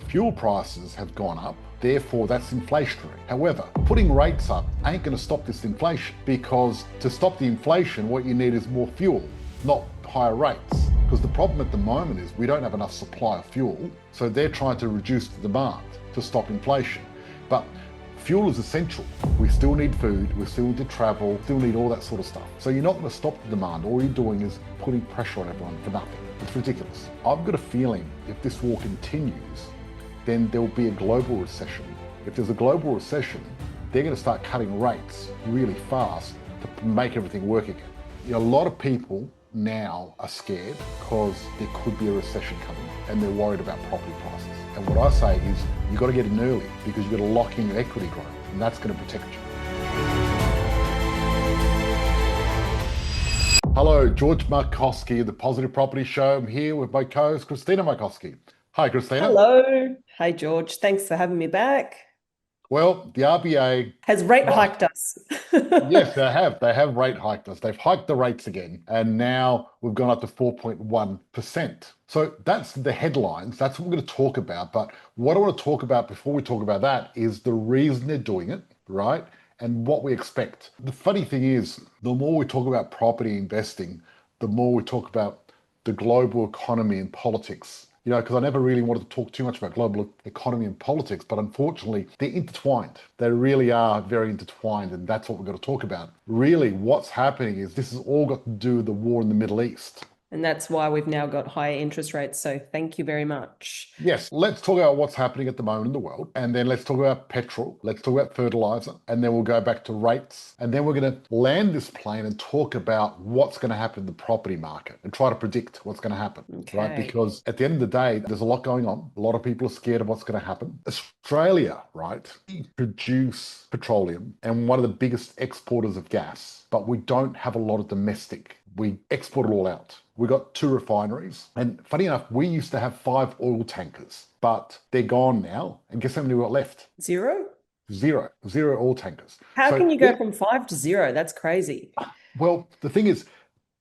Fuel prices have gone up, therefore that's inflationary. However, putting rates up ain't going to stop this inflation, because to stop the inflation, what you need is more fuel, not higher rates. Because the problem at the moment is we don't have enough supply of fuel, so they're trying to reduce the demand to stop inflation. But fuel is essential. We still need food, we still need to travel, still need all that sort of stuff. So you're not going to stop the demand. All you're doing is putting pressure on everyone for nothing. It's ridiculous. I've got a feeling if this war continues, then there'll be a global recession. If there's a global recession, they're going to start cutting rates really fast to make everything work again. You know, a lot of people now are scared because there could be a recession coming, and they're worried about property prices. And what I say is you've got to get in early, because you've got to lock in your equity growth, and that's going to protect you. Hello, George Markoski, the Positive Property Show. I'm here with my co-host, Christina Markoski. Hi, Christina. Hello. Hi, George. Thanks for having me back. Well, the RBA Has rate hiked us. yes, they have. They have rate hiked us. They've hiked the rates again, and now we've gone up to 4.1%. So that's the headlines. That's what we're going to talk about. But what I want to talk about before we talk about that is the reason they're doing it, right? And what we expect. The funny thing is, the more we talk about property investing, the more we talk about the global economy and politics. You know, because I never really wanted to talk too much about global economy and politics, but unfortunately, they're intertwined. They really are very intertwined, and that's what we're going to talk about. Really, what's happening is this has all got to do with the war in the Middle East. And that's why we've now got higher interest rates. So thank you very much. Yes, let's talk about what's happening at the moment in the world, and then let's talk about petrol, let's talk about fertilizer, and then we'll go back to rates, and then we're going to land this plane and talk about what's going to happen in the property market and try to predict what's going to happen, right? Because at the end of the day, there's a lot going on. A lot of people are scared of what's going to happen. Australia, right, we produce petroleum and one of the biggest exporters of gas, but we don't have a lot of domestic. We export it all out. We got 2 refineries. And funny enough, we used to have 5 oil tankers, but they're gone now. And guess how many we got left? Zero? Zero oil tankers. How can you go from 5 to 0? That's crazy. Well, the thing is,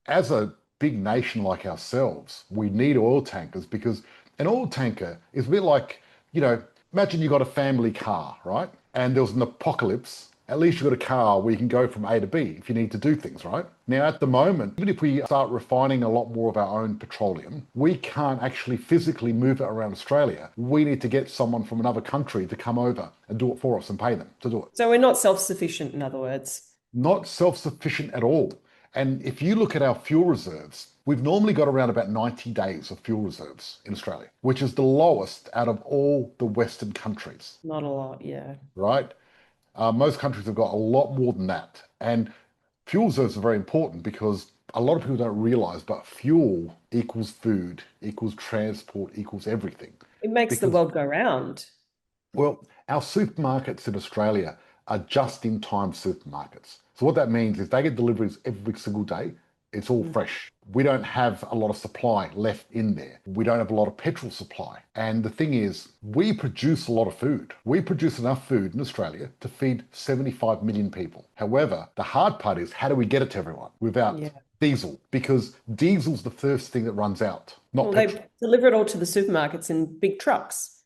as a big nation like ourselves, we need oil tankers, because an oil tanker is a bit like, you know, imagine you got a family car, right? And there was an apocalypse. At least you've got a car where you can go from A to B if you need to do things, right? Now, at the moment, even if we start refining a lot more of our own petroleum, we can't actually physically move it around Australia. We need to get someone from another country to come over and do it for us and pay them to do it. So we're not self-sufficient, in other words. Not self-sufficient at all. And if you look at our fuel reserves, we've normally got around about 90 days of fuel reserves in Australia, which is the lowest out of all the Western countries. Not a lot, yeah. Right? Most countries have got a lot more than that. And fuel reserves are very important, because a lot of people don't realize, but fuel equals food, equals transport, equals everything. It makes the world go round. Well, our supermarkets in Australia are just-in-time supermarkets. So what that means is they get deliveries every single day. It's all fresh. We don't have a lot of supply left in there. We don't have a lot of petrol supply. And the thing is, we produce a lot of food. We produce enough food in Australia to feed 75 million people. However, the hard part is, how do we get it to everyone without diesel? Because diesel's the first thing that runs out, not petrol. They deliver it all to the supermarkets in big trucks.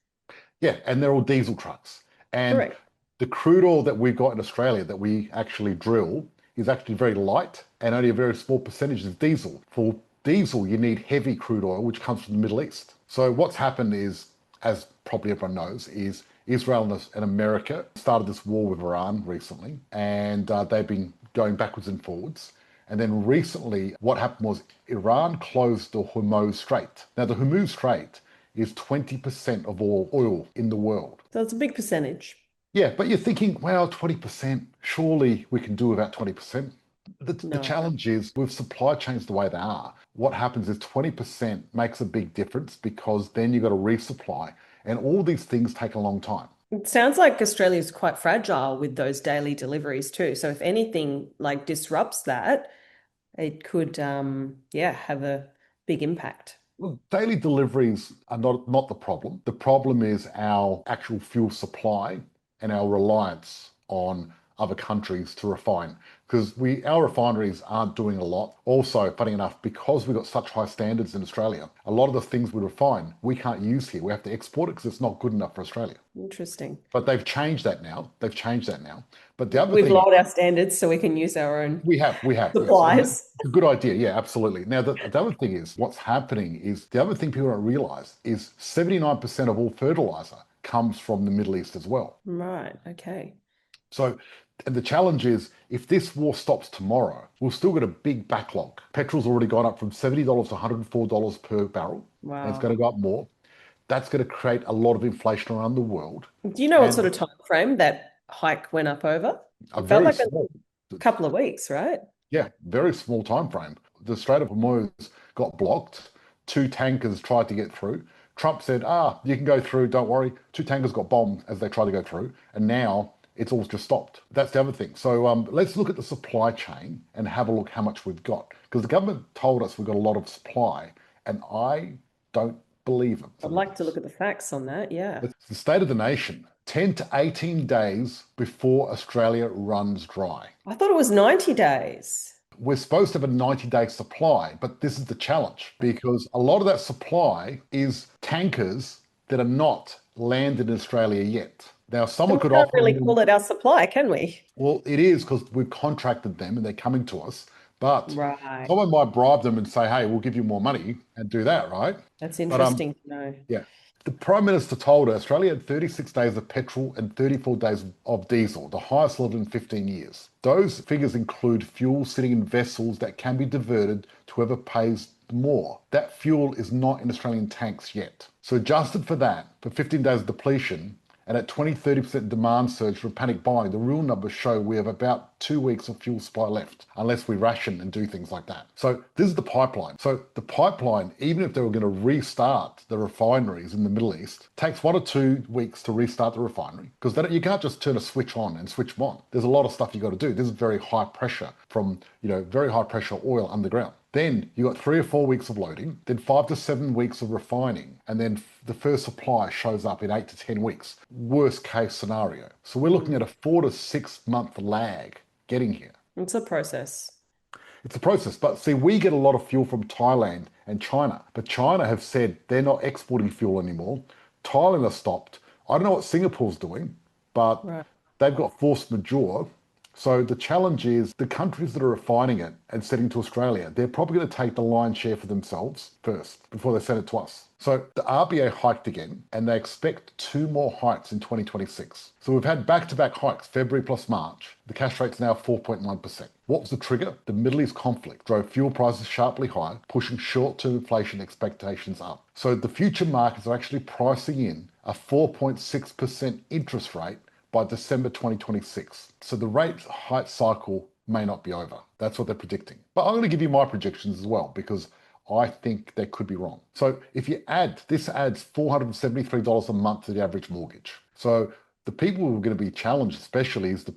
Yeah, and they're all diesel trucks. And correct. The crude oil that we've got in Australia that we actually drill is actually very light, and only a very small percentage is diesel. For diesel, you need heavy crude oil, which comes from the Middle East. So what's happened is, as probably everyone knows, is Israel and America started this war with Iran recently, and they've been going backwards and forwards. And then recently, what happened was Iran closed the Hormuz Strait. Now, the Hormuz Strait is 20% of all oil in the world. So it's a big percentage. Yeah, but you're thinking, well, 20%, surely we can do without 20%. The challenge is, with supply chains the way they are, what happens is 20% makes a big difference, because then you've got to resupply, and all these things take a long time. It sounds like Australia is quite fragile with those daily deliveries too. So if anything like disrupts that, it could, have a big impact. Well, daily deliveries are not the problem. The problem is our actual fuel supply and our reliance on other countries to refine because our refineries aren't doing a lot. Also, funny enough, because we've got such high standards in Australia, a lot of the things we refine, we can't use here. We have to export it because it's not good enough for Australia. Interesting. But they've changed that now. But the other We've thing is, lowered our standards so we can use our own we have, yes. And supplies. it's a good idea. Yeah, absolutely. Now, the other thing is, what's happening is the other thing people don't realize is 79% of all fertilizer comes from the Middle East as well. Right. Okay. So, and the challenge is, if this war stops tomorrow, we'll still get a big backlog. Petrol's already gone up from $70 to $104 per barrel, and it's going Wow. to go up more. That's going to create a lot of inflation around the world, Do you know what and sort of time frame that hike went up over? a It felt very like a small, couple of weeks, right? yeah, very small time frame. The Strait of Hormuz got blocked. Two tankers tried to get through. Trump said, you can go through, don't worry. Two tankers got bombed as they tried to go through, and now it's all just stopped. That's the other thing. So let's look at the supply chain and have a look how much we've got. Because the government told us we've got a lot of supply, and I don't believe them. I'd like to look at the facts on that. Yeah. It's the state of the nation, 10 to 18 days before Australia runs dry. I thought it was 90 days. We're supposed to have a 90-day supply, but this is the challenge because a lot of that supply is tankers that are not landed in Australia yet. Now, someone We could can't offer a really little, call it our supply, can we? well, it is because we've contracted them and they're coming to us, but Right. someone might bribe them and say, hey, we'll give you more money and do that, right? That's But interesting to know. yeah. The Prime Minister told her Australia had 36 days of petrol and 34 days of diesel, the highest level in 15 years. Those figures include fuel sitting in vessels that can be diverted to whoever pays more. That fuel is not in Australian tanks yet. So adjusted for that, for 15 days of depletion, and at 20-30% demand surge from panic buying, the real numbers show we have about 2 weeks of fuel supply left, unless we ration and do things like that. So this is the pipeline. So the pipeline, even if they were going to restart the refineries in the Middle East, takes 1 or 2 weeks to restart the refinery, because you can't just turn a switch on and switch them on. There's a lot of stuff you got to do. This is very high pressure from, very high pressure oil underground. Then you got 3 or 4 weeks of loading, then 5 to 7 weeks of refining, and then the first supply shows up in 8 to 10 weeks. Worst case scenario. So we're looking at a 4 to 6 month lag getting here. It's a process. It's a process, but see, we get a lot of fuel from Thailand and China, but China have said they're not exporting fuel anymore. Thailand has stopped. I don't know what Singapore's doing, but Right. they've got force majeure. So the challenge is the countries that are refining it and sending to Australia, they're probably going to take the lion's share for themselves first before they send it to us. So the RBA hiked again, and they expect 2 more hikes in 2026. So we've had back-to-back hikes, February plus March. The cash rate's now 4.9%. What was the trigger? The Middle East conflict drove fuel prices sharply higher, pushing short-term inflation expectations up. So the future markets are actually pricing in a 4.6% interest rate by December 2026. So the rate hike cycle may not be over. That's what they're predicting. But I'm going to give you my predictions as well, because I think they could be wrong. So if you this adds $473 a month to the average mortgage. So the people who are going to be challenged especially is the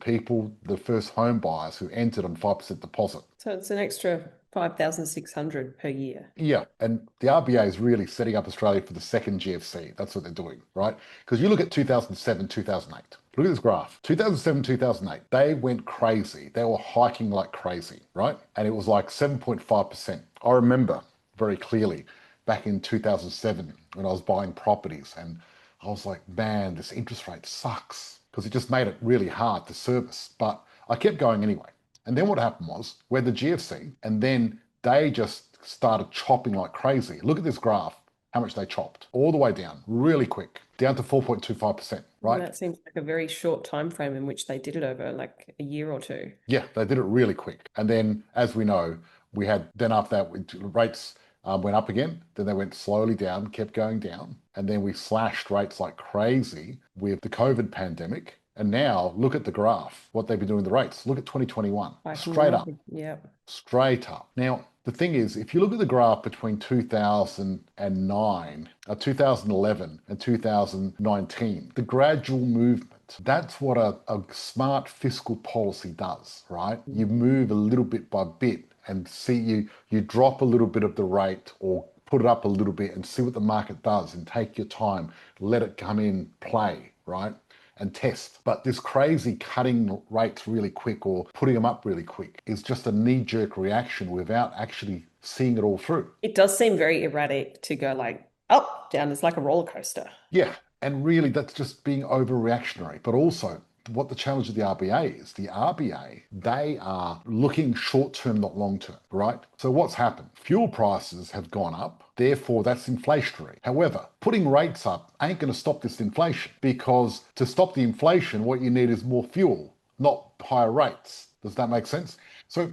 first home buyers who entered on 5% deposit. So it's an extra 5,600 per year. Yeah, and the RBA is really setting up Australia for the second GFC. That's what they're doing, right? Because you look at 2007, 2008. Look at this graph. 2007, 2008, they went crazy. They were hiking like crazy, right? And it was like 7.5%. I remember very clearly back in 2007 when I was buying properties, and I was like, man, this interest rate sucks, because it just made it really hard to service. But I kept going anyway. And then what happened was we had the GFC, and then they just started chopping like crazy. Look at this graph, how much they chopped all the way down really quick, down to 4.25%, right? That seems like a very short time frame in which they did it over like a year or two. Yeah, they did it really quick. And then, as we know, then after that, rates went up again. Then they went slowly down, kept going down. And then we slashed rates like crazy with the COVID pandemic. And now look at the graph, what they've been doing with the rates. Look at 2021, straight up, Yeah. straight up. Now, the thing is, if you look at the graph between 2011 and 2019, the gradual movement, that's what a smart fiscal policy does, right? You move a little bit by bit and see you drop a little bit of the rate or put it up a little bit and see what the market does and take your time, let it come in, play, right? and test. But this crazy cutting rates really quick or putting them up really quick is just a knee-jerk reaction without actually seeing it all through. It does seem very erratic to go like up, down. It's like a roller coaster. Yeah, and really that's just being overreactionary. But also, what the challenge of the RBA is, the RBA, they are looking short-term, not long-term, right? So what's happened? Fuel prices have gone up, therefore that's inflationary. However, putting rates up ain't going to stop this inflation, because to stop the inflation, what you need is more fuel, not higher rates. Does that make sense? So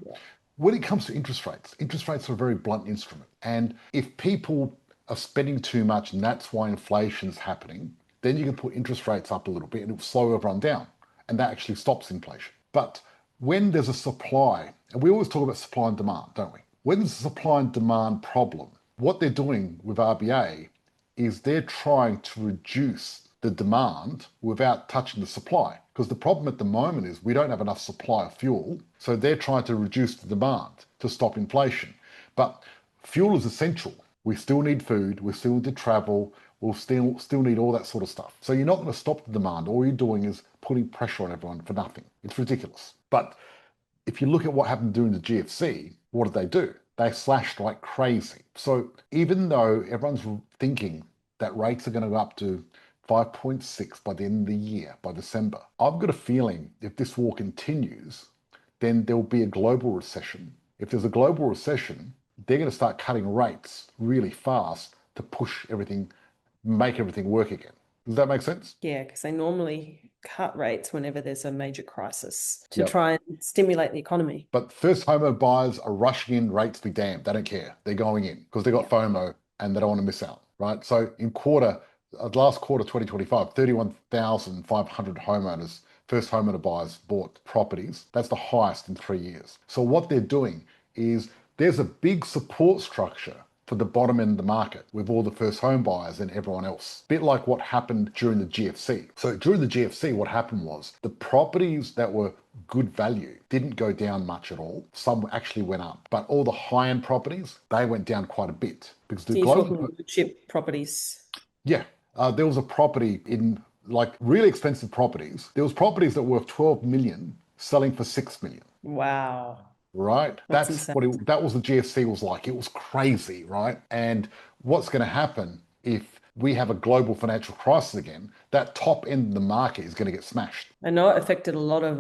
when it comes to interest rates are a very blunt instrument. And if people are spending too much and that's why inflation's happening, then you can put interest rates up a little bit and it'll slow everyone down. And that actually stops inflation. But when there's a supply, and we always talk about supply and demand, don't we? When there's a supply and demand problem, what they're doing with RBA is they're trying to reduce the demand without touching the supply. Because the problem at the moment is we don't have enough supply of fuel, so they're trying to reduce the demand to stop inflation. But fuel is essential. We still need food, we still need to travel, we'll still need all that sort of stuff. So you're not going to stop the demand. All you're doing is putting pressure on everyone for nothing. It's ridiculous. But if you look at what happened during the GFC, what did they do? They slashed like crazy. So even though everyone's thinking that rates are going to go up to 5.6 by the end of the year, by December, I've got a feeling if this war continues, then there'll be a global recession. If there's a global recession, they're going to start cutting rates really fast to push everything, make everything work again. Does that make sense? Yeah, because they normally cut rates whenever there's a major crisis to try and stimulate the economy. But first home buyers are rushing in, rates be damned. They don't care. They're going in because they've got FOMO and they don't want to miss out, right? So in last quarter 2025, 31,500 homeowners, first homeowner buyers bought properties. That's the highest in 3 years. So what they're doing is there's a big support structure for the bottom end of the market with all the first home buyers and everyone else. Bit like what happened during the GFC. So during the GFC, what happened was the properties that were good value didn't go down much at all. Some actually went up, but all the high-end properties, they went down quite a bit because the global... You're talking chip properties. Yeah, there was a property in like really expensive properties. There was properties that were worth 12 million selling for 6 million. Wow. Right? That's what that was the GFC was like. It was crazy, right? And what's going to happen if we have a global financial crisis again? That top end of the market is going to get smashed. I know it affected a lot of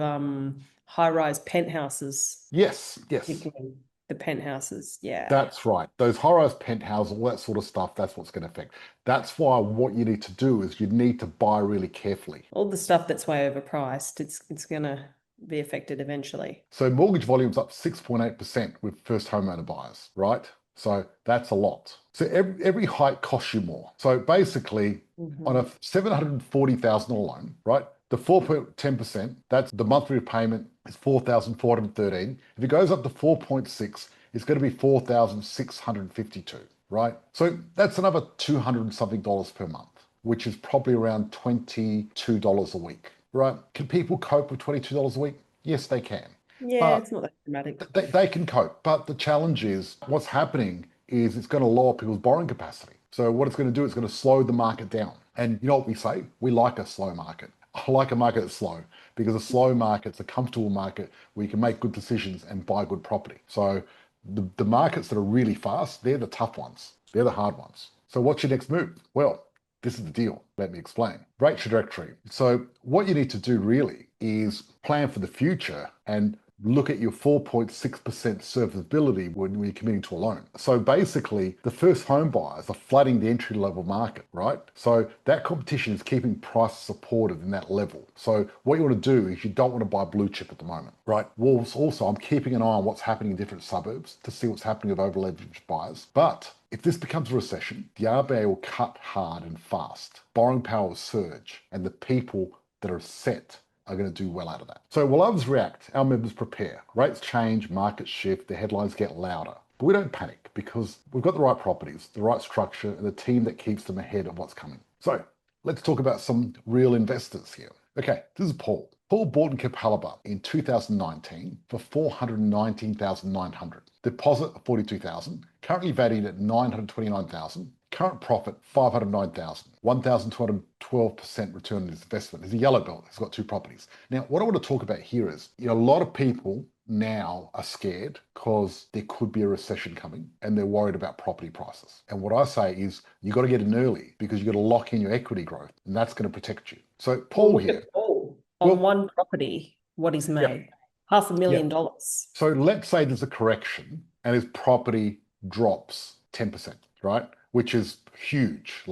high-rise penthouses. Yes. The penthouses, yeah. That's right. Those high-rise penthouses, all that sort of stuff, that's what's going to affect. That's why what you need to do is you need to buy really carefully. All the stuff that's way overpriced, it's going to be affected eventually. So mortgage volume's up 6.8% with first homeowner buyers, right? So that's a lot. So every hike costs you more. So basically, on a $740,000 loan, right? The 4.10%, that's the monthly repayment is $4,413. If it goes up to 4.6, it's going to be $4,652, right? So that's another $200 something per month, which is probably around $22 a week. Right? Can people cope with $22 a week? Yes, they can. Yeah, but it's not that dramatic. They can cope. But the challenge is what's happening is it's going to lower people's borrowing capacity. So what it's going to do, it's going to slow the market down. And you know what we say? We like a slow market. I like a market that's slow because a slow market's a comfortable market where you can make good decisions and buy good property. So the markets that are really fast, they're the tough ones. They're the hard ones. So what's your next move? Well, this is the deal. Let me explain. Rate trajectory. So what you need to do really is plan for the future and look at your 4.6% serviceability when you're committing to a loan. So basically, the first home buyers are flooding the entry-level market, right? So that competition is keeping prices supported in that level. So what you want to do is you don't want to buy blue chip at the moment, right? Well, also, I'm keeping an eye on what's happening in different suburbs to see what's happening with over-leveraged buyers. But if this becomes a recession, the RBA will cut hard and fast. Borrowing power will surge, and the people that are set are going to do well out of that. So while others react, our members prepare. Rates change, markets shift, the headlines get louder. But we don't panic because we've got the right properties, the right structure, and the team that keeps them ahead of what's coming. So let's talk about some real investors here. Okay, this is Paul. Paul bought and kept Halibut in 2019 for $419,900. Deposit of $42,000, currently valued at $929,000. Current profit, 509,000, 1,212% return on his investment. He's a yellow belt. He's got 2 properties. Now, what I want to talk about here is, a lot of people now are scared because there could be a recession coming and they're worried about property prices. And what I say is you got to get in early because you got to lock in your equity growth and that's going to protect you. So Paul Look here. at Paul on one property, what he's made, $500,000. So let's say there's a correction and his property drops 10%, right? Which is huge.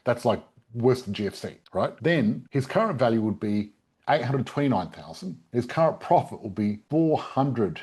That's like worse than GFC, right? Then his current value would be 829,000. His current profit will be 400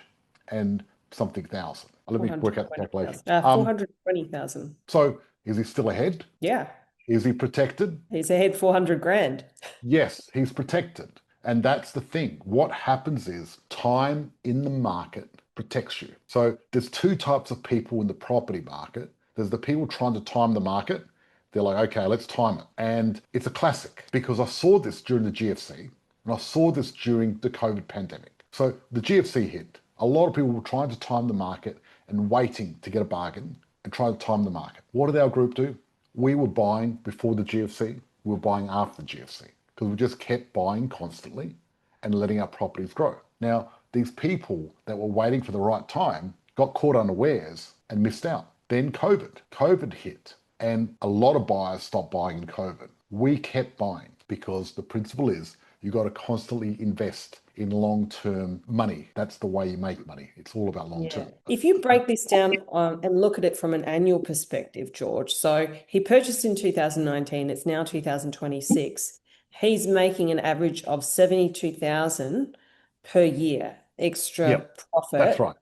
and something thousand. Let me work out the calculation. 420,000. So is he still ahead? Yeah. Is he protected? He's ahead 400 grand. Yes, he's protected. And that's the thing. What happens is time in the market protects you. So there's 2 types of people in the property market. There's the people trying to time the market. They're like, okay, let's time it. And it's a classic because I saw this during the GFC and I saw this during the COVID pandemic. So the GFC hit. A lot of people were trying to time the market and waiting to get a bargain and trying to time the market. What did our group do? We were buying before the GFC. We were buying after the GFC because we just kept buying constantly and letting our properties grow. Now, these people that were waiting for the right time got caught unawares and missed out. Then COVID hit and a lot of buyers stopped buying in COVID. We kept buying because the principle is you got to constantly invest in long-term money. That's the way you make money. It's all about long-term. If you break this down and look at it from an annual perspective, George, so he purchased in 2019, it's now 2026. He's making an average of 72,000 per year extra profit. That's right.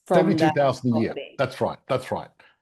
72,000 a year. That's right.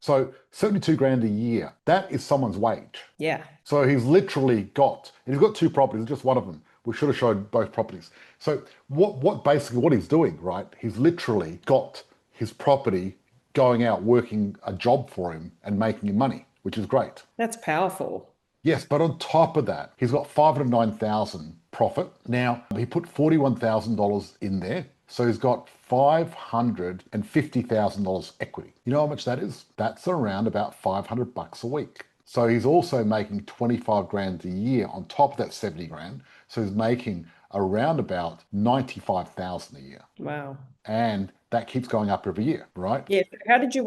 So 72 grand a year, that is someone's wage. Yeah. So he's literally got, and he's got 2 properties, just one of them. We should have showed both properties. So what he's doing, right? He's literally got his property going out, working a job for him and making him money, which is great. That's powerful. Yes, but on top of that, he's got 509,000 profit. Now, he put $41,000 in there. So he's got $550,000 equity. You know how much that is? That's around about $500 a week. So he's also making 25 grand a year on top of that 70 grand. So he's making around about 95,000 a year. Wow. And that keeps going up every year, right? Yeah. How did you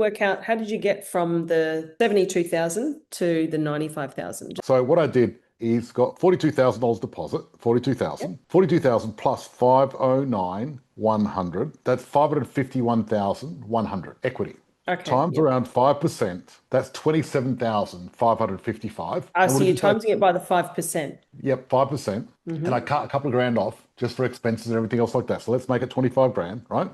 get from the 72,000 to the 95,000? So what I did is got $42,000 deposit, 42,000, yep. 42,000 plus 509,100. That's 551,100 equity. Okay. Times around 5%. That's 27,555. So you're timesing it by the 5%. Yep, 5%. And I cut a couple of grand off just for expenses and everything else like that. So let's make it 25 grand, right?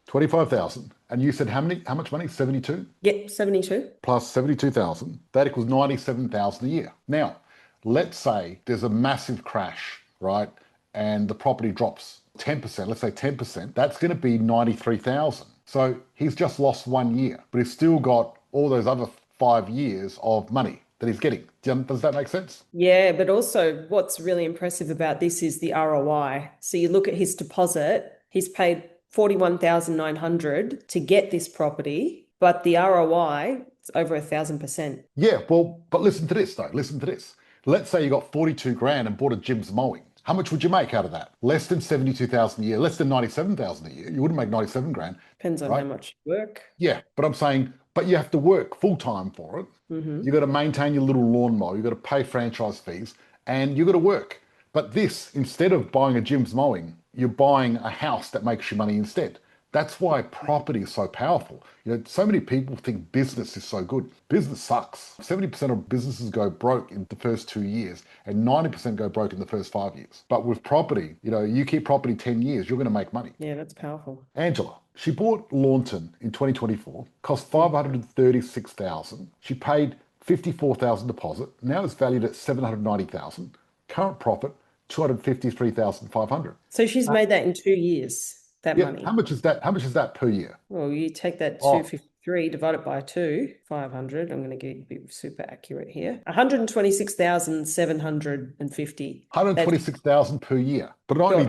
25,000. And you said how much money? 72? Yep, 72. Plus 72,000. That equals 97,000 a year. Now, let's say there's a massive crash, right? And the property drops 10%, let's say 10%. That's going to be 93,000. So he's just lost 1 year, but he's still got all those other 5 years of money that he's getting. Does that make sense? Yeah, but also what's really impressive about this is the ROI. So you look at his deposit, he's paid 41,900 to get this property, but the ROI is over 1,000%. Yeah, well, but listen to this though. Listen to this. Let's say you got 42 grand and bought a Jim's mowing. How much would you make out of that? Less than 72,000 a year, less than 97,000 a year. You wouldn't make 97 grand. Depends on how much you work. Yeah, but I'm saying, but you have to work full time for it. You got to maintain your little lawnmower. You got to pay franchise fees and you got to work. But this, instead of buying a Jim's mowing, you're buying a house that makes you money instead. That's why property is so powerful. So many people think business is so good. Business sucks. 70% of businesses go broke in the first 2 years and 90% go broke in the first 5 years. But with property, you keep property 10 years, you're going to make money. Yeah, that's powerful. Angela, she bought Lawnton in 2024, cost $536,000. She paid $54,000 deposit. Now it's valued at $790,000. Current profit, $253,500. So she's made that in 2 years. That money. How much is that? How much is that per year? Well, you take that 253, divide it by 500. I'm going to be super accurate here. 126,750. 126,000 per year. But not only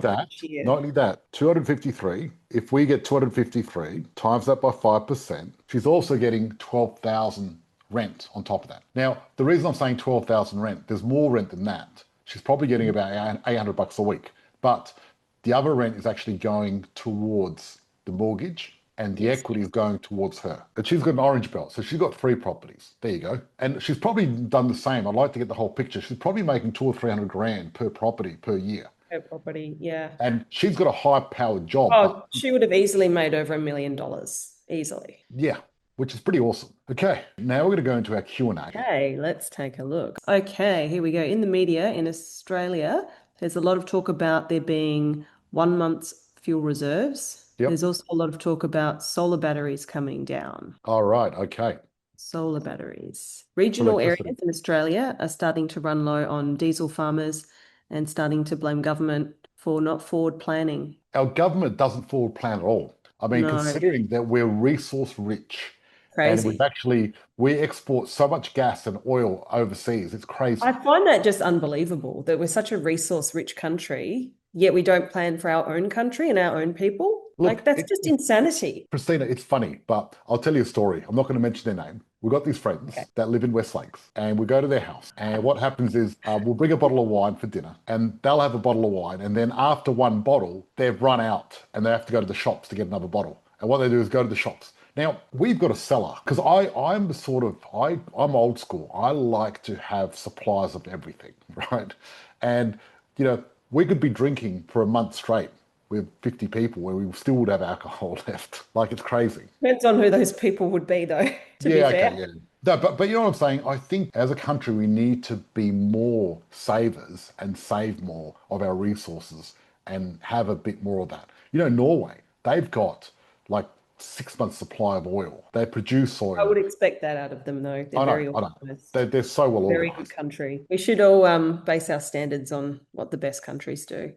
that, 253. If we get 253, times that by 5%, she's also getting 12,000 rent on top of that. Now, the reason I'm saying 12,000 rent, there's more rent than that. She's probably getting about $800 a week, but the other rent is actually going towards the mortgage and the equity is going towards her. And she's got an orange belt, so she's got 3 properties. There you go. And she's probably done the same. I'd like to get the whole picture. She's probably making 200 or 300 grand per property per year. Per property, yeah. And she's got a high-powered job. Oh, she would have easily made over $1 million, easily. Yeah, which is pretty awesome. Okay, now we're going to go into our Q&A. Okay, let's take a look. Okay, here we go. In the media in Australia, there's a lot of talk about there being 1 month's fuel reserves. Yep. There's also a lot of talk about solar batteries coming down. All right, okay. Solar batteries. Regional areas in Australia are starting to run low on diesel farmers and starting to blame government for not forward planning. Our government doesn't forward plan at all. I mean, considering that we're resource rich. Crazy. And we export so much gas and oil overseas. It's crazy. I find that just unbelievable that we're such a resource-rich country, yet we don't plan for our own country and our own people. Look, that's just insanity. Christina, it's funny, but I'll tell you a story. I'm not going to mention their name. We've got these friends that live in West Lakes, and we go to their house. And what happens is we'll bring a bottle of wine for dinner, and they'll have a bottle of wine. And then after one bottle, they've run out, and they have to go to the shops to get another bottle. And what they do is go to the shops. Now, we've got a cellar because I'm old school. I like to have supplies of everything, right? And, we could be drinking for a month straight with 50 people where we still would have alcohol left. Like, it's crazy. Depends on who those people would be, though, to be fair. Yeah. No, but you know what I'm saying? I think as a country, we need to be more savers and save more of our resources and have a bit more of that. Norway, they've got like 6 months supply of oil. They produce oil. I would expect that out of them, though. They're very organized. They're so well very organized. Good country. We should all base our standards on what the best countries do.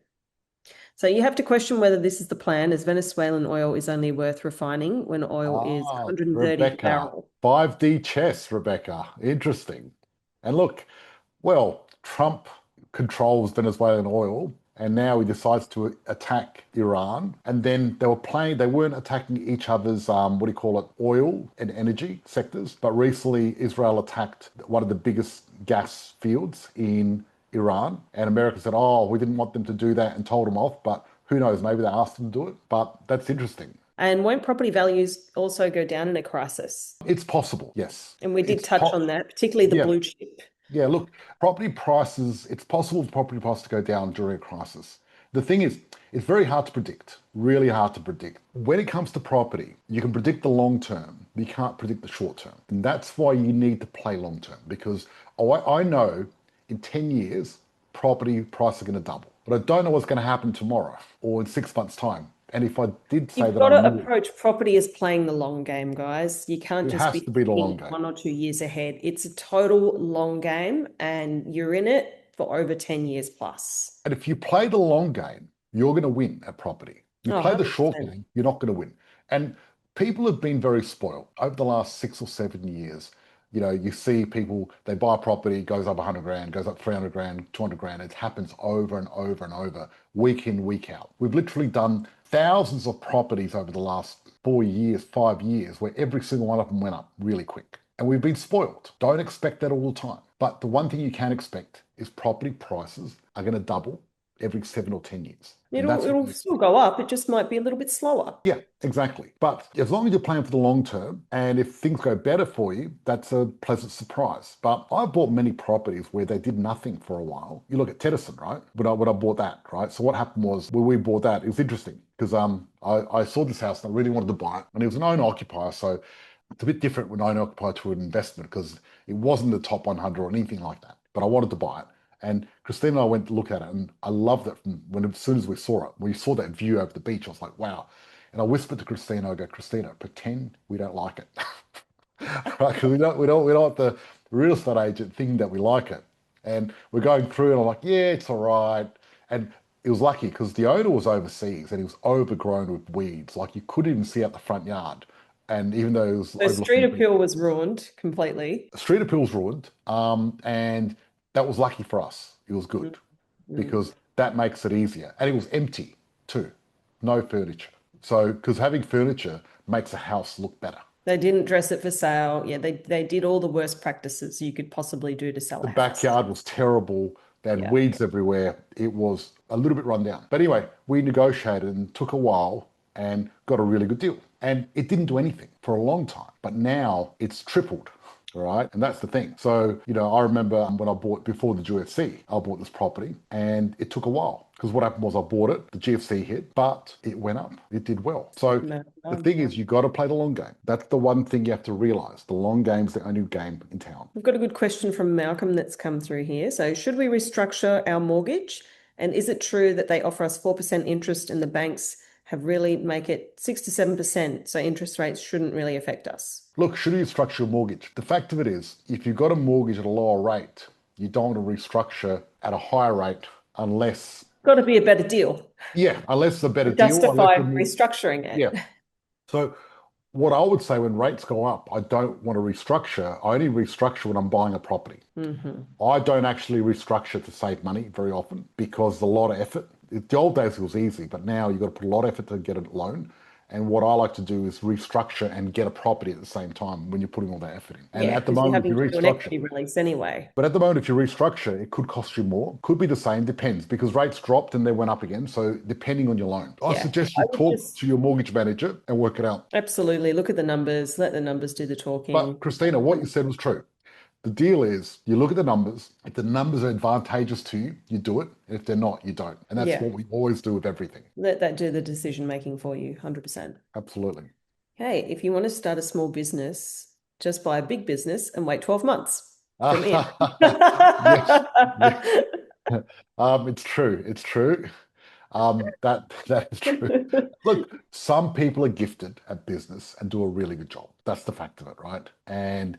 So you have to question whether this is the plan, as Venezuelan oil is only worth refining when oil is 130 a barrel. 5D chess, Rebecca. Interesting. And look, well, Trump controls Venezuelan oil, and now he decides to attack Iran. And then they weren't attacking each other's, oil and energy sectors. But recently, Israel attacked one of the biggest gas fields in Iran. And America said, we didn't want them to do that and told them off. But who knows, maybe they asked them to do it. But that's interesting. And won't property values also go down in a crisis? It's possible, yes. And we did touch on that, particularly the blue chip. Yeah, look, it's possible for property prices to go down during a crisis. The thing is, it's very hard to predict, really hard to predict. When it comes to property, you can predict the long term, but you can't predict the short term. And that's why you need to play long term, because I know in 10 years, property prices are going to double. But I don't know what's going to happen tomorrow or in 6 months' time. And if I did say You've got to approach property as playing the long game, guys. You can't just be the long game. 1 or 2 years ahead. It's a total long game, and you're in it for over 10 years plus. And if you play the long game, you're going to win at property. You play 100%. The short game, you're not going to win. And people have been very spoiled over the last 6 or 7 years. You see people, they buy a property, goes up 100 grand, goes up 300 grand, 200 grand. It happens over and over and over, week in, week out. We've literally done thousands of properties over the last 4 years, 5 years, where every single one of them went up really quick. And we've been spoiled. Don't expect that all the time. But the one thing you can expect is property prices are going to double every 7 or 10 years. It'll still go up. It just might be a little bit slower. Yeah, exactly. But as long as you're playing for the long term, and if things go better for you, that's a pleasant surprise. But I bought many properties where they did nothing for a while. You look at Tedderson, right? When I bought that, right? So what happened was when we bought that, it was interesting because I saw this house and I really wanted to buy it, and it was an owner-occupier, so it's a bit different when owner-occupier to an investment because it wasn't the top 100 or anything like that. But I wanted to buy it. And Christina and I went to look at it, and I loved it as soon as we saw it. We saw that view over the beach. I was like, wow. And I whispered to Christina, I go, Christina, pretend we don't like it. Right? Because we don't want the real estate agent thinking that we like it. And we're going through, and I'm like, yeah, it's all right. And it was lucky because the owner was overseas and he was overgrown with weeds. Like you couldn't even see out the front yard. And even though it was... The street appeal was ruined completely. Street appeal was ruined. And that was lucky for us. It was good because that makes it easier. And it was empty too. No furniture. So, because having furniture makes a house look better. They didn't dress it for sale. Yeah, they did all the worst practices you could possibly do to sell The a house. backyard was terrible. They had Yeah. weeds everywhere. It was a little bit run down. But anyway, we negotiated and took a while and got a really good deal. And it didn't do anything for a long time. But now it's tripled. All right. And that's the thing. So, I remember when I bought before the GFC, I bought this property and it took a while because what happened was I bought it, the GFC hit, but it went up. It did well. So the thing is, you got to play the long game. That's the one thing you have to realize. The long game's the only game in town. We've got a good question from Malcolm that's come through here. So, should we restructure our mortgage? And is it true that they offer us 4% interest and the banks have really make it 6 to 7%? So, interest rates shouldn't really affect us. Look, should you structure a mortgage? The fact of it is, if you've got a mortgage at a lower rate, you don't want to restructure at a higher rate unless, Got to be a better deal. unless it's a better deal. Justify restructuring it. Yeah. So what I would say when rates go up, I don't want to restructure. I only restructure when I'm buying a property. I don't actually restructure to save money very often because it's a lot of effort. The old days it was easy, but now you've got to put a lot of effort to get a loan. And what I like to do is restructure and get a property at the same time when you're putting all that effort in. And at the moment, if you restructure, an equity release anyway. But at the moment, if you restructure, it could cost you more. Could be the same, depends, because rates dropped and they went up again. So depending on your loan, I suggest you talk to your mortgage manager and work it out. Absolutely, look at the numbers, let the numbers do the talking. But Christina, what you said was true. The deal is you look at the numbers. If the numbers are advantageous to you, you do it. If they're not, you don't. And that's what we always do with everything. Let that do the decision making for you, 100%. Absolutely. Hey, if you want to start a small business, just buy a big business and wait 12 months. From Ian. Yes. It's true. It's true. That is true. Look, some people are gifted at business and do a really good job. That's the fact of it, right? And,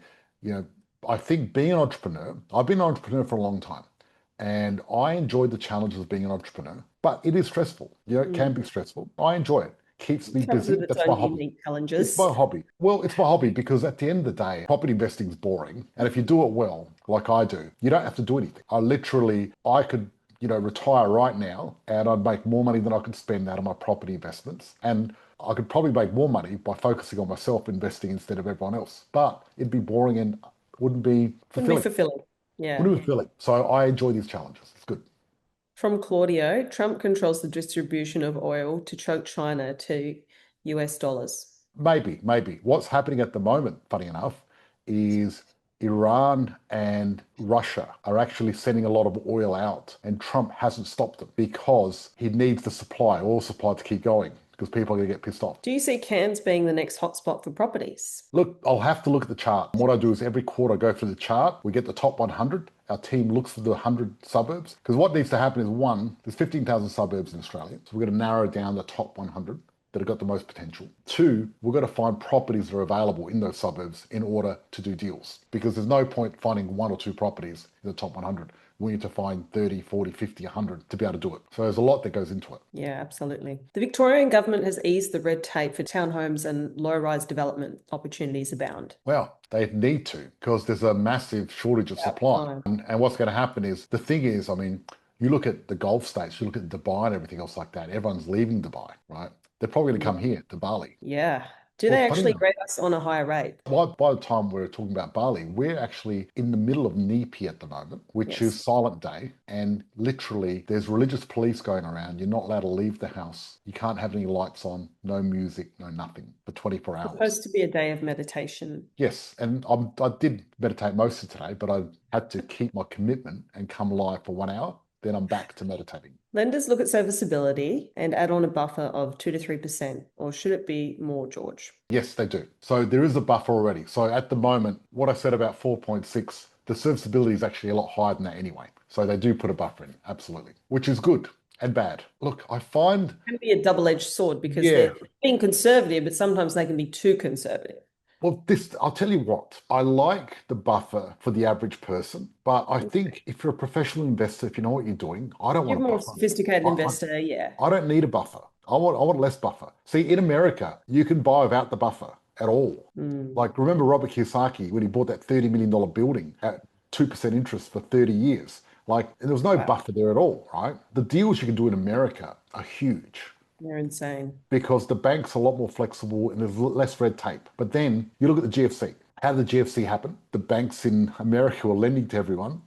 I think being an entrepreneur, I've been an entrepreneur for a long time and I enjoyed the challenges of being an entrepreneur, but it is stressful. It can be stressful. I enjoy it. Keeps me busy. That's my hobby. Challenges. It's my hobby. Well, it's my hobby because at the end of the day, property investing is boring. And if you do it well, like I do, you don't have to do anything. I could, retire right now and I'd make more money than I could spend out of my property investments. And I could probably make more money by focusing on myself investing instead of everyone else. But it'd be boring and wouldn't be fulfilling. Yeah. Wouldn't be fulfilling. So I enjoy these challenges. It's good. From Claudio, Trump controls the distribution of oil to choke China to US dollars. Maybe. What's happening at the moment, funny enough, is Iran and Russia are actually sending a lot of oil out and Trump hasn't stopped them because he needs the oil supply to keep going. Because people are going to get pissed off. Do you see Cairns being the next hotspot for properties? Look, I'll have to look at the chart. What I do is every quarter I go through the chart. We get the top 100. Our team looks for the 100 suburbs. Because what needs to happen is one, there's 15,000 suburbs in Australia. So we're going to narrow down the top 100 that have got the most potential. Two, we've got to find properties that are available in those suburbs in order to do deals. Because there's no point finding one or two properties in the top 100. We need to find 30, 40, 50, 100 to be able to do it. So there's a lot that goes into it. Yeah, absolutely. The Victorian government has eased the red tape for townhomes and low-rise development opportunities abound. Well, they need to because there's a massive shortage of supply. And what's going to happen is, the thing is, you look at the Gulf states, you look at Dubai and everything else like that, everyone's leaving Dubai, right? They're probably going to come here to Bali. Yeah. Do they actually rate us on a higher rate? By the time we're talking about Bali, we're actually in the middle of Nipi at the moment, which is silent day. And literally there's religious police going around. You're not allowed to leave the house. You can't have any lights on, no music, no nothing for 24 hours. It's supposed to be a day of meditation. Yes. And I did meditate most of today, but I had to keep my commitment and come live for 1 hour. Then I'm back to meditating. Lenders look at serviceability and add on a buffer of 2 to 3%, or should it be more, George? Yes, they do. So there is a buffer already. So at the moment, what I said about 4.6, the serviceability is actually a lot higher than that anyway. So they do put a buffer in, absolutely, which is good and bad. Look, I find... It can be a double-edged sword because they're being conservative, but sometimes they can be too conservative. Well, I'll tell you what, I like the buffer for the average person, but I think if you're a professional investor, if you know what you're doing, I don't want a buffer. You're a more sophisticated investor, I don't need a buffer. I want less buffer. See, in America, you can buy without the buffer at all. Like, remember Robert Kiyosaki when he bought that $30 million building at 2% interest for 30 years? Like, there was no buffer there at all, right? The deals you can do in America are huge. They're insane. because the bank's a lot more flexible and there's less red tape. But then you look at the GFC. How did the GFC happen? The banks in America were lending to everyone,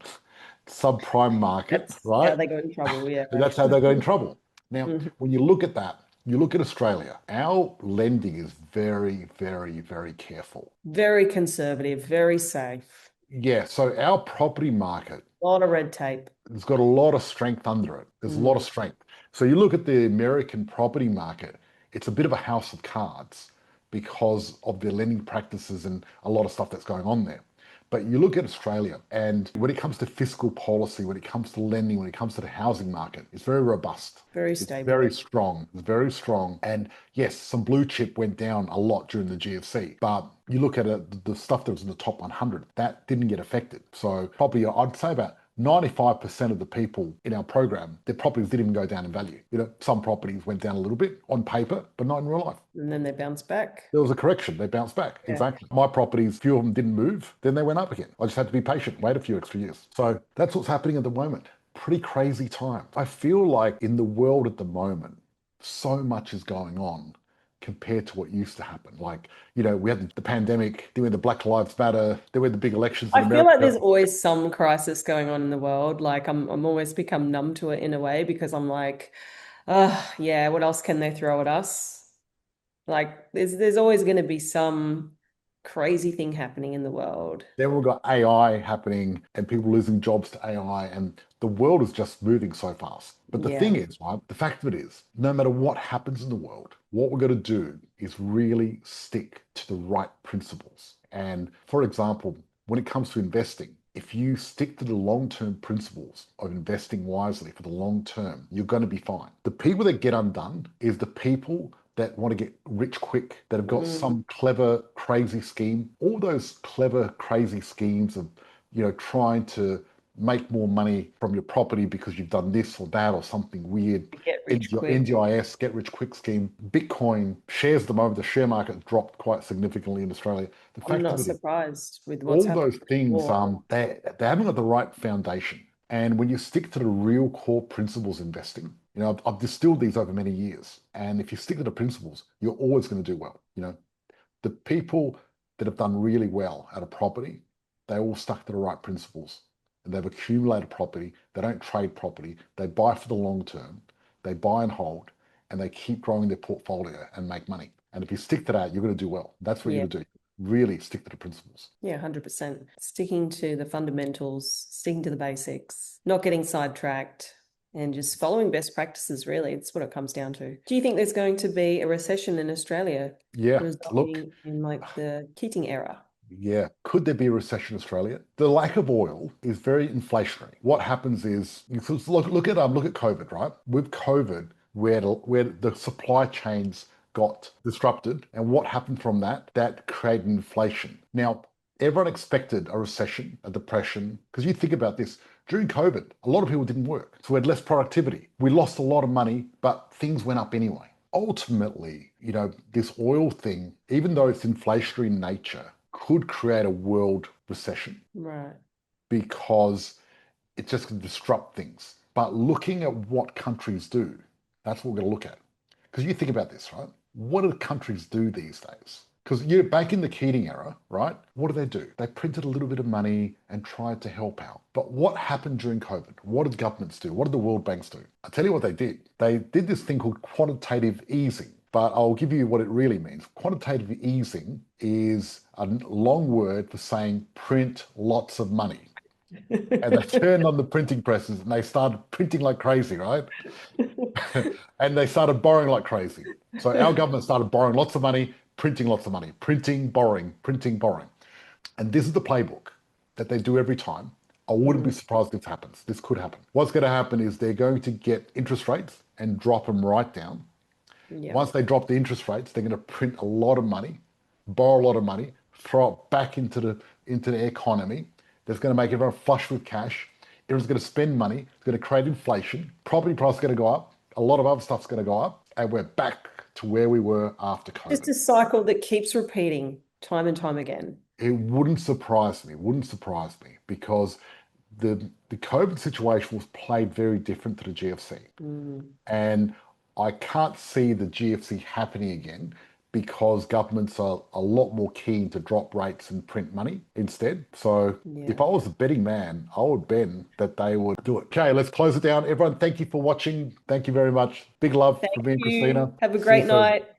subprime market, That's how right? they got in trouble. Yeah. And that's how they got in trouble. Now, Mhm. when you look at that, you look at Australia, our lending is very, very, very careful. Very conservative, very safe. Yeah, so our property market A lot of red tape. has got a lot of strength under it. There's a lot of Mm. strength. So you look at the American property market, it's a bit of a house of cards because of their lending practices and a lot of stuff that's going on there. But you look at Australia, and when it comes to fiscal policy, when it comes to lending, when it comes to the housing market, it's very robust. Very It's stable. very strong. It's very strong. And yes, some blue chip went down a lot during the GFC, but you look at it, the stuff that was in the top 100, that didn't get affected. So probably I'd say about 95% of the people in our program, their properties didn't even go down in value. Some properties went down a little bit on paper, but not in real life. And then they bounce back. There was a correction. They bounced back. Yeah. Exactly. My properties, few of them didn't move. Then they went up again. I just had to be patient, wait a few extra years. So that's what's happening at the moment. Pretty crazy time. I feel like in the world at the moment, so much is going on compared to what used to happen. Like, we had the pandemic, then we had the Black Lives Matter, then we had the big elections in I feel like America. there's always some crisis going on in the world. Like I'm almost become numb to it in a way because I'm like, yeah, what else can they throw at us? Like there's always going to be some crazy thing happening in the world. Then we've got AI happening and people losing jobs to AI, and the world is just moving so fast. But the Yeah. thing is, right, the fact of it is, no matter what happens in the world, what we're going to do is really stick to the right principles. And for example, when it comes to investing, if you stick to the long-term principles of investing wisely for the long term, you're going to be fine. The people that get undone is the people that want to get rich quick, that have got some clever, crazy scheme. All those clever, crazy schemes of, trying to make more money from your property because you've done this or that or something weird. Get rich quick. NDIS, get rich quick scheme. Bitcoin shares at the moment, the share market dropped quite significantly in Australia. The I'm fact not of it is, surprised with what's all happened those things, before. they haven't got the right foundation. And when you stick to the real core principles of investing, I've distilled these over many years. And if you stick to the principles, you're always going to do well. The people that have done really well at a property, they all stuck to the right principles. And they've accumulated property. They don't trade property. They buy for the long term. They buy and hold, and they keep growing their portfolio and make money. And if you stick to that, you're going to do well. That's what you're Yeah. going to do. Really stick to the principles. Yeah, 100%. Sticking to the fundamentals, sticking to the basics, not getting sidetracked, and just following best practices, really. It's what it comes down to. Do you think there's going to be a recession in Australia Yeah, look, resulting in like the Keating era? yeah. Could there be a recession in Australia? The lack of oil is very inflationary. What happens is, look at COVID, right? With COVID, where the supply chains got disrupted, and what happened from that? That created inflation. Now, everyone expected a recession, a depression, because you think about this. During COVID, a lot of people didn't work, so we had less productivity. We lost a lot of money, but things went up anyway. Ultimately, this oil thing, even though it's inflationary in nature, could create a world recession Right. because it's just going to disrupt things. But looking at what countries do, that's what we're going to look at. Because you think about this, right? What do countries do these days? Because you're back in the Keating era, right? What do? They printed a little bit of money and tried to help out. But what happened during COVID? What did governments do? What did the world banks do? I'll tell you what they did. They did this thing called quantitative easing. But I'll give you what it really means. Quantitative easing is a long word for saying print lots of money. And they turned on the printing presses and they started printing like crazy, right? And they started borrowing like crazy. So our government started borrowing lots of money, printing lots of money, printing, borrowing, printing, borrowing. And this is the playbook that they do every time. I wouldn't be surprised if this happens. This could happen. What's going to happen is they're going to get interest rates and drop them right down. Yeah. Once they drop the interest rates, they're going to print a lot of money, borrow a lot of money, throw it back into the economy. That's going to make everyone flush with cash. Everyone's going to spend money. It's going to create inflation. Property price is going to go up. A lot of other stuff's going to go up, and we're back to where we were after COVID. Just a cycle that keeps repeating time and time again. It wouldn't surprise me. Because the COVID situation was played very different to the GFC. And I can't see the GFC happening again because governments are a lot more keen to drop rates and print money instead. So Yeah. if I was a betting man, I would bet that they would do it. Okay, let's close it down. Everyone, thank you for watching. Thank you very much. Big love Thank from me and Christina. you. Have a See you great soon. night.